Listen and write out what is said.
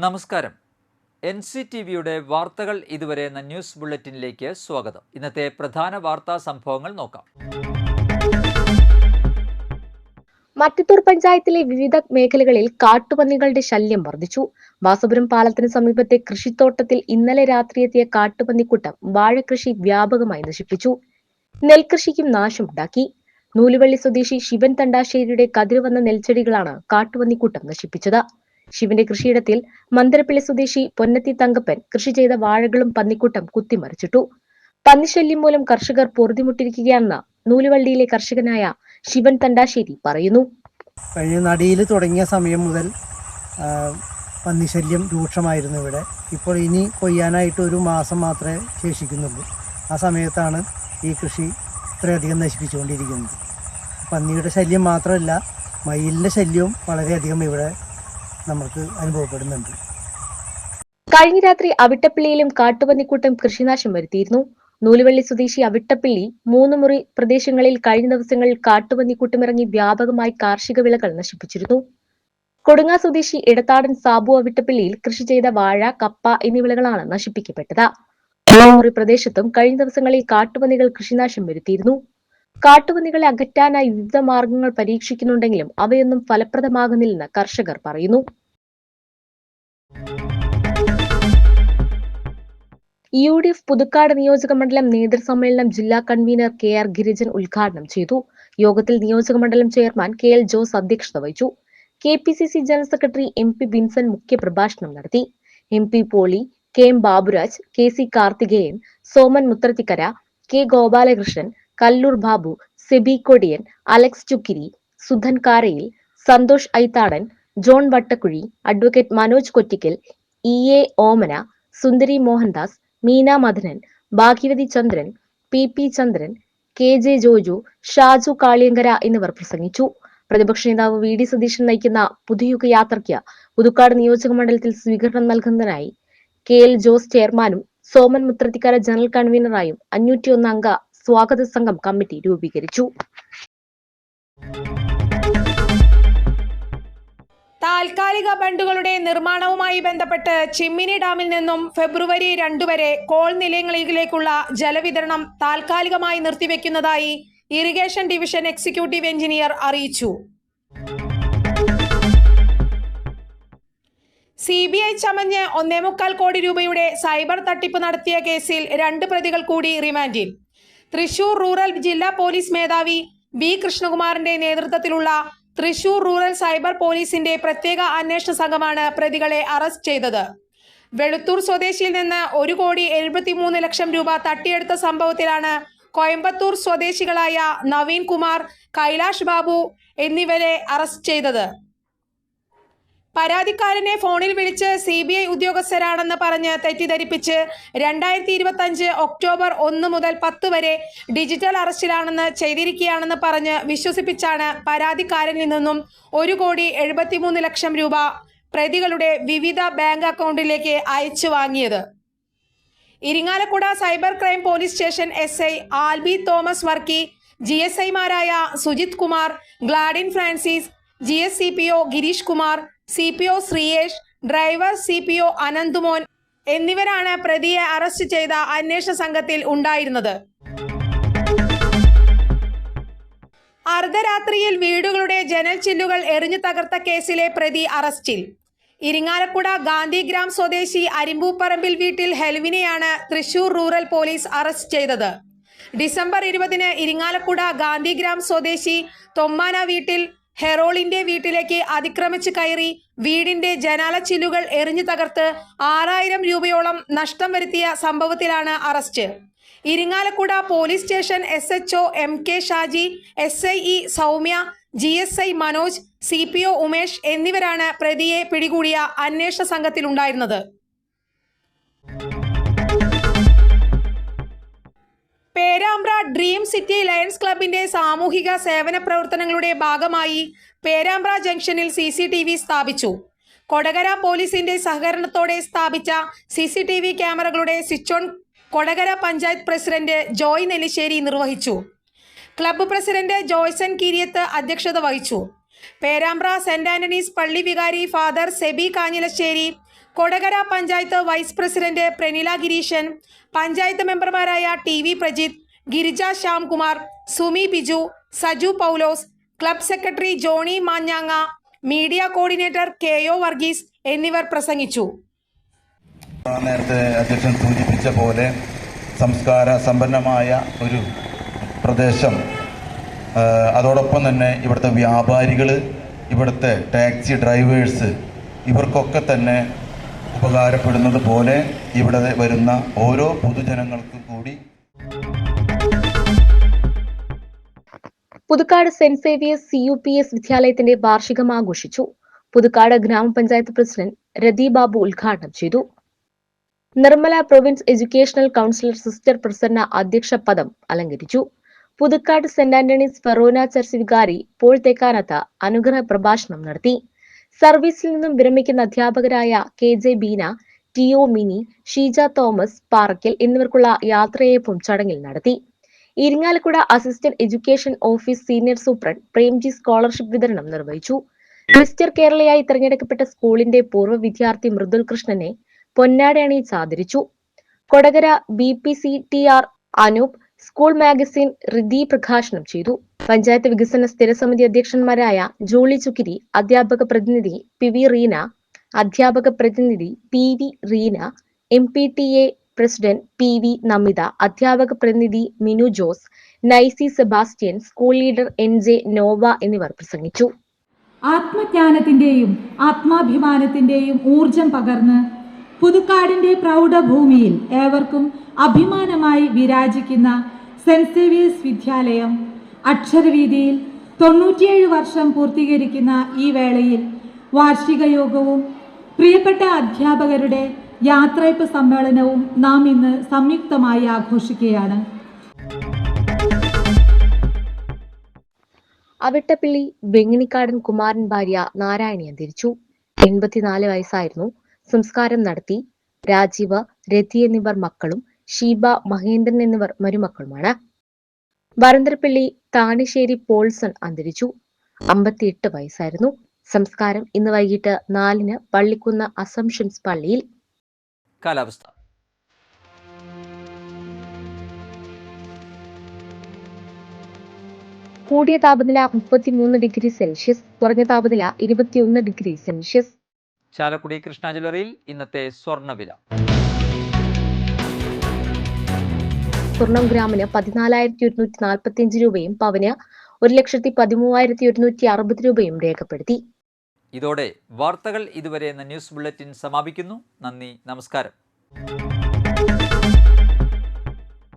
നമസ്കാരം. NCTVയുടെ വാർത്തകൾ ഇതുവരെ എന്ന ന്യൂസ് ബുള്ളറ്റിനിലേക്ക് സ്വാഗതം. ഇന്നത്തെ പ്രധാന വാർത്താ സംഭവങ്ങൾ നോക്കാം. മറ്റത്തൂർ പഞ്ചായത്തിലെ വിവിധ മേഖലകളിൽ കാട്ടുപന്നികളുടെ ശല്യം വർദ്ധിച്ചു. വാസുപുരം പാലത്തിന് സമീപത്തെ കൃഷിത്തോട്ടത്തിൽ ഇന്നലെ രാത്രിയെത്തിയ കാട്ടുപന്നിക്കൂട്ടം വാഴകൃഷി വ്യാപകമായി നശിപ്പിച്ചു. നെൽകൃഷിക്കും നാശമുണ്ടാക്കി. നൂലുവള്ളി സ്വദേശി ശിവൻ തണ്ടാശ്ശേരിയുടെ കതിരുവന്ന നെൽച്ചെടികളാണ് കാട്ടുപന്നിക്കൂട്ടം നശിപ്പിച്ചത്. ശിവന്റെ കൃഷിയിടത്തിൽ മന്ദരപ്പള്ളി സ്വദേശി പൊന്നത്തി തങ്കപ്പൻ കൃഷി ചെയ്ത വാഴകളും പന്നിക്കൂട്ടം കുത്തിമറിച്ചിട്ടു. പന്നിശല്യം മൂലം കർഷകർ പൊറുതിമുട്ടിരിക്കുകയാണെന്ന് നൂലുവള്ളിയിലെ കർഷകനായ ശിവൻ തണ്ടാശ്ശേരി പറയുന്നു. കഴിഞ്ഞ നടിയിൽ തുടങ്ങിയ സമയം മുതൽ പന്നിശല്യം രൂക്ഷമായിരുന്നു ഇവിടെ. ഇപ്പോൾ ഇനി കൊയ്യാനായിട്ട് ഒരു മാസം മാത്രമേ ശേഷിക്കുന്നുള്ളൂ. ആ സമയത്താണ് ഈ കൃഷി ഇത്രയധികം നശിപ്പിച്ചുകൊണ്ടിരിക്കുന്നത്. പന്നിയുടെ ശല്യം മാത്രമല്ല, മയിലിൻ്റെ ശല്യവും വളരെയധികം ഇവിടെ നമുക്ക് അനുഭവപ്പെടുന്നുണ്ട്. കഴിഞ്ഞ രാത്രി അവിട്ടപ്പള്ളിയിലും കാട്ടുപന്നിക്കൂട്ടം കൃഷിനാശം വരുത്തിയിരുന്നു. നൂലുവള്ളി സ്വദേശി അവിട്ടപ്പള്ളി 3 മുറി പ്രദേശങ്ങളിൽ കഴിഞ്ഞ ദിവസങ്ങളിൽ കാട്ടുപന്നിക്കൂട്ടമിറങ്ങി വ്യാപകമായി കാർഷിക വിളകൾ നശിപ്പിച്ചിരുന്നു. കൊടുങ്ങ സ്വദേശി ഇടത്താടൻ സാബു അവിട്ടപ്പള്ളിയിൽ കൃഷി ചെയ്ത വാഴ, കപ്പ എന്നീ വിളകളാണ് നശിപ്പിക്കപ്പെട്ടത്. 3 മുറി പ്രദേശത്തും കഴിഞ്ഞ ദിവസങ്ങളിൽ കാട്ടുപന്നികൾ കൃഷിനാശം വരുത്തിയിരുന്നു. കാട്ടുപന്നികളെ അകറ്റാനായി വിവിധ മാർഗങ്ങൾ പരീക്ഷിക്കുന്നുണ്ടെങ്കിലും അവയൊന്നും ഫലപ്രദമാകുന്നില്ലെന്ന് കർഷകർ പറയുന്നു. UDF പുതുക്കാട് നിയോജക മണ്ഡലം നേതൃസമ്മേളനം ജില്ലാ കൺവീനർ KR ഗിരിജൻ ഉദ്ഘാടനം ചെയ്തു. യോഗത്തിൽ നിയോജക മണ്ഡലം ചെയർമാൻ KL ജോസ് അധ്യക്ഷത വഹിച്ചു. KPCC general secretary MP Binson മുഖ്യപ്രഭാഷണം നടത്തി. MP Poly, KM Baburaj, KC Karthikeyan, Soman Muthrathikkara, K Gopalakrishnan, Kallur Babu, Sebi Kodiyan, Alex Chukkiri, Sudhan Karayil, Santhosh Aithadan, John Vattakuzhi, advocate Manoj Kottikkal, EA Omana, Sundari Mohandas, Meena Madanan, Bhagyavathi Chandran, PP ചന്ദ്രൻ, KJ ജോജു, ഷാജു കാളിയങ്കര എന്നിവർ പ്രസംഗിച്ചു. പ്രതിപക്ഷ നേതാവ് VD സതീശൻ നയിക്കുന്ന പുതുയുഗ യാത്രയ്ക്ക് പുതുക്കാട് നിയോജക മണ്ഡലത്തിൽ സ്വീകരണം നൽകുന്നതിനായി KL ജോസ് ചെയർമാനും സോമൻ മുത്രത്തിക്കര ജനറൽ കൺവീനറായും 501 അംഗ സ്വാഗത സംഘം കമ്മിറ്റി രൂപീകരിച്ചു. താൽക്കാലിക ബണ്ടുകളുടെ നിർമ്മാണവുമായി ബന്ധപ്പെട്ട് ചിമ്മിനി ഡാമിൽ നിന്നും ഫെബ്രുവരി 2 വരെ കോൾ നിലയങ്ങളിലേക്കുള്ള ജലവിതരണം താൽക്കാലികമായി നിർത്തിവെക്കുന്നതായി ഇറിഗേഷൻ ഡിവിഷൻ എക്സിക്യൂട്ടീവ് എഞ്ചിനീയർ അറിയിച്ചു. CBI ചമഞ്ഞ് 1.25 കോടി രൂപയുടെ സൈബർ തട്ടിപ്പ് നടത്തിയ കേസിൽ 2 പ്രതികൾ കൂടി റിമാൻഡിൽ. തൃശൂർ റൂറൽ ജില്ലാ പോലീസ് മേധാവി B കൃഷ്ണകുമാറിന്റെ നേതൃത്വത്തിലുള്ള തൃശൂർ റൂറൽ സൈബർ പോലീസിന്റെ പ്രത്യേക അന്വേഷണ സംഘമാണ് പ്രതികളെ അറസ്റ്റ് ചെയ്തത്. വെളുത്തൂർ സ്വദേശിയിൽ നിന്ന് 1,73,00,000 രൂപ തട്ടിയെടുത്ത സംഭവത്തിലാണ് കോയമ്പത്തൂർ സ്വദേശികളായ നവീൻ കുമാർ, കൈലാഷ് ബാബു എന്നിവരെ അറസ്റ്റ് ചെയ്തത്. പരാതിക്കാരനെ ഫോണിൽ വിളിച്ച് CBI ഉദ്യോഗസ്ഥരാണെന്ന് പറഞ്ഞ് തെറ്റിദ്ധരിപ്പിച്ച് 2025 ഒക്ടോബർ 1 മുതൽ 10 വരെ ഡിജിറ്റൽ അറസ്റ്റിലാണെന്ന് ചെയ്തിരിക്കുകയാണെന്ന് പറഞ്ഞ് വിശ്വസിപ്പിച്ചാണ് പരാതിക്കാരനിൽ നിന്നും 1,73,00,000 രൂപ പ്രതികളുടെ വിവിധ ബാങ്ക് അക്കൗണ്ടിലേക്ക് അയച്ചു വാങ്ങിയത്. Irinjalakuda cyber crime police station SI Albi Thomas Varkey, GSIമാരായ Sujith Kumar, Gladin Francis, GSCPO Gireesh Kumar, CPO Sreeyesh, driver CPO Ananthumon എന്നിവരാണ് പ്രതിയെ അറസ്റ്റ് ചെയ്ത അന്വേഷണ സംഘത്തിൽ ഉണ്ടായിരുന്നത്. അർദ്ധരാത്രിയിൽ വീടുകളുടെ ജനൽ ചില്ലുകൾ എറിഞ്ഞു തകർത്ത കേസിലെ പ്രതി അറസ്റ്റിൽ. ഇരിങ്ങാലക്കുട ഗാന്ധിഗ്രാം സ്വദേശി അരിമ്പൂപ്പറമ്പിൽ വീട്ടിൽ ഹെൽവിനെയാണ് തൃശൂർ റൂറൽ പോലീസ് അറസ്റ്റ് ചെയ്തത്. ഡിസംബർ 20 ഇരിങ്ങാലക്കുട ഗാന്ധിഗ്രാം സ്വദേശി തൊമ്മാന വീട്ടിൽ ഹെറോളിന്റെ വീട്ടിലേക്ക് അതിക്രമിച്ച് കയറി വീടിന്റെ ജനാല ചില്ലുകൾ എറിഞ്ഞു തകർത്ത് 6,000 രൂപയോളം നഷ്ടം വരുത്തിയ സംഭവത്തിലാണ് arrest. Irinjalakuda police station SHO MK Shaji, SIE Soumya, GSI Manoj, CPO Umesh എന്നിവരാണ് പ്രതിയെ പിടികൂടിയ അന്വേഷണ സംഘത്തിലുണ്ടായിരുന്നത്. പേരാമ്പ്ര ഡ്രീം സിറ്റി ലയൺസ് ക്ലബിന്റെ സാമൂഹിക സേവന പ്രവർത്തനങ്ങളുടെ ഭാഗമായി പേരാമ്പ്ര ജംഗ്ഷനിൽ CCTV സ്ഥാപിച്ചു. കൊടകര പോലീസിന്റെ സഹകരണത്തോടെ സ്ഥാപിച്ച CCTV ക്യാമറകളുടെ switch on Kodakara panchayat president Joy Nellissery നിർവഹിച്ചു. ക്ലബ്ബ് പ്രസിഡന്റ് ജോയ്സൺ കീരിയത്ത് അധ്യക്ഷത വഹിച്ചു. പേരാമ്പ്ര സെന്റ് ആന്റണീസ് പള്ളി വികാരി father Sebi Kanjilassery, Kodakara panchayat vice president Pranila Gireeshan, panchayat മെമ്പർമാരായ TV Prajith, Girija Shyamkumar, Sumi Biju, Saju Paulose, club secretary Johny മാഞ്ഞാങ്ങ, മീഡിയ കോർഡിനേറ്റർ KO വർഗീസ് എന്നിവർ പ്രസംഗിച്ചു. നേരത്തെ അധ്യക്ഷൻ സൂചിപ്പിച്ച പോലെ സംസ്കാര സമ്പന്നമായ ഒരു പ്രദേശം, അതോടൊപ്പം തന്നെ ഇവിടുത്തെ വ്യാപാരികൾ, ഇവിടുത്തെ ടാക്സി ഡ്രൈവേഴ്സ്, ഇവർക്കൊക്കെ തന്നെ ഉപകാരപ്പെടുന്നത് പോലെ ഇവിടെ വരുന്ന ഓരോ പൊതുജനങ്ങൾക്കും കൂടി. പുതുക്കാട് സെന്റ് സേവിയേഴ്സ് CUPS വിദ്യാലയത്തിന്റെ വാർഷികം ആഘോഷിച്ചു. പുതുക്കാട് ഗ്രാമപഞ്ചായത്ത് പ്രസിഡന്റ് രതി ബാബു ഉദ്ഘാടനം ചെയ്തു. Nirmala province educational councillor sister Prasanna അധ്യക്ഷ പദം അലങ്കരിച്ചു. Puthukkad Saint Antony's forane church വികാരി പോൾ തേക്കാനത്ത് അനുഗ്രഹ പ്രഭാഷണം നടത്തി. സർവീസിൽ നിന്നും വിരമിക്കുന്ന അധ്യാപകരായ KJ ബീന, TO മിനി, ഷീജ തോമസ് പാറയ്ക്കൽ എന്നിവർക്കുള്ള യാത്രയയപ്പും ചടങ്ങിൽ നടത്തി. Irinjalakuda assistant education office senior superintendent Premji scholarship വിതരണം നിർവഹിച്ചു. മിസ്റ്റർ കേരളയായി തിരഞ്ഞെടുക്കപ്പെട്ട സ്കൂളിന്റെ പൂർവ്വ വിദ്യാർത്ഥി മൃദുൽ കൃഷ്ണനെ പൊന്നാട അണിയിച്ച് ആദരിച്ചു. Kodakara BPCTR Anoop school magazine Riti പ്രകാശനം ചെയ്തു. പഞ്ചായത്ത് വികസന സ്ഥിരസമിതി അധ്യക്ഷന്മാരായ ജോളി ചുക്കിരി, അധ്യാപക പ്രതിനിധി PV റീന, അധ്യാപക പ്രതിനിധി PV Reena, MPTA president PV Namitha, അധ്യാപക പ്രതിനിധി Minu Jose, Nicy Sebastian, school leader NJ Nova എന്നിവർ പ്രസംഗിച്ചു. ആത്മജ്ഞാനത്തിന്റെയും ആത്മാഭിമാനത്തിന്റെയും ഊർജം പകർന്ന് പുതുക്കാടിന്റെ പ്രൗഢഭൂമിയിൽ ഏവർക്കും അഭിമാനമായി വിരാജിക്കുന്ന സെന്റ് സേവിയേഴ്സ് വിദ്യാലയം അക്ഷരവീതിയിൽ 97 വർഷം പൂർത്തീകരിക്കുന്ന ഈ വേളയിൽ വാർഷിക യോഗവും പ്രിയപ്പെട്ട അധ്യാപകരുടെ യാത്രയപ്പ് സമ്മേളനവും നാം ഇന്ന് സംയുക്തമായി ആഘോഷിക്കുകയാണ്. അവിട്ടപ്പിള്ളി വെങ്ങിണിക്കാടൻ കുമാരൻ ഭാര്യ നാരായണി അന്തരിച്ചു. 84 വയസ്സായിരുന്നു. സംസ്കാരം നടത്തി. രാജീവ്, രതി എന്നിവർ മക്കളും ഷീബ, മഹേന്ദ്രൻ എന്നിവർ മരുമക്കളുമാണ്. വരന്തരപ്പള്ളി താണിശ്ശേരി പോൾസൺ അന്തരിച്ചു. 58 വയസ്സായിരുന്നു. സംസ്കാരം ഇന്ന് വൈകിട്ട് 4-ന് പള്ളിക്കുന്ന് അസംഷൻസ് പള്ളിയിൽ. കാലാവസ്ഥ. കൂടിയ താപനില 33 ഡിഗ്രി സെൽഷ്യസ്, കുറഞ്ഞ താപനില 21 ഡിഗ്രി സെൽഷ്യസ്. ചാലക്കുടി കൃഷ്ണ ജ്വല്ലറിയിൽ ഇന്നത്തെ സ്വർണ്ണവില. സ്വർണം ഗ്രാമിന് 14,145 രൂപയും പവന് 1,13,160 രൂപയും രേഖപ്പെടുത്തി. ഇതോടെ വാർത്തകൾ ഇതുവരെ എന്ന ന്യൂസ് ബുള്ളറ്റിൻ സമാപിക്കുന്നു. നന്ദി, നമസ്കാരം.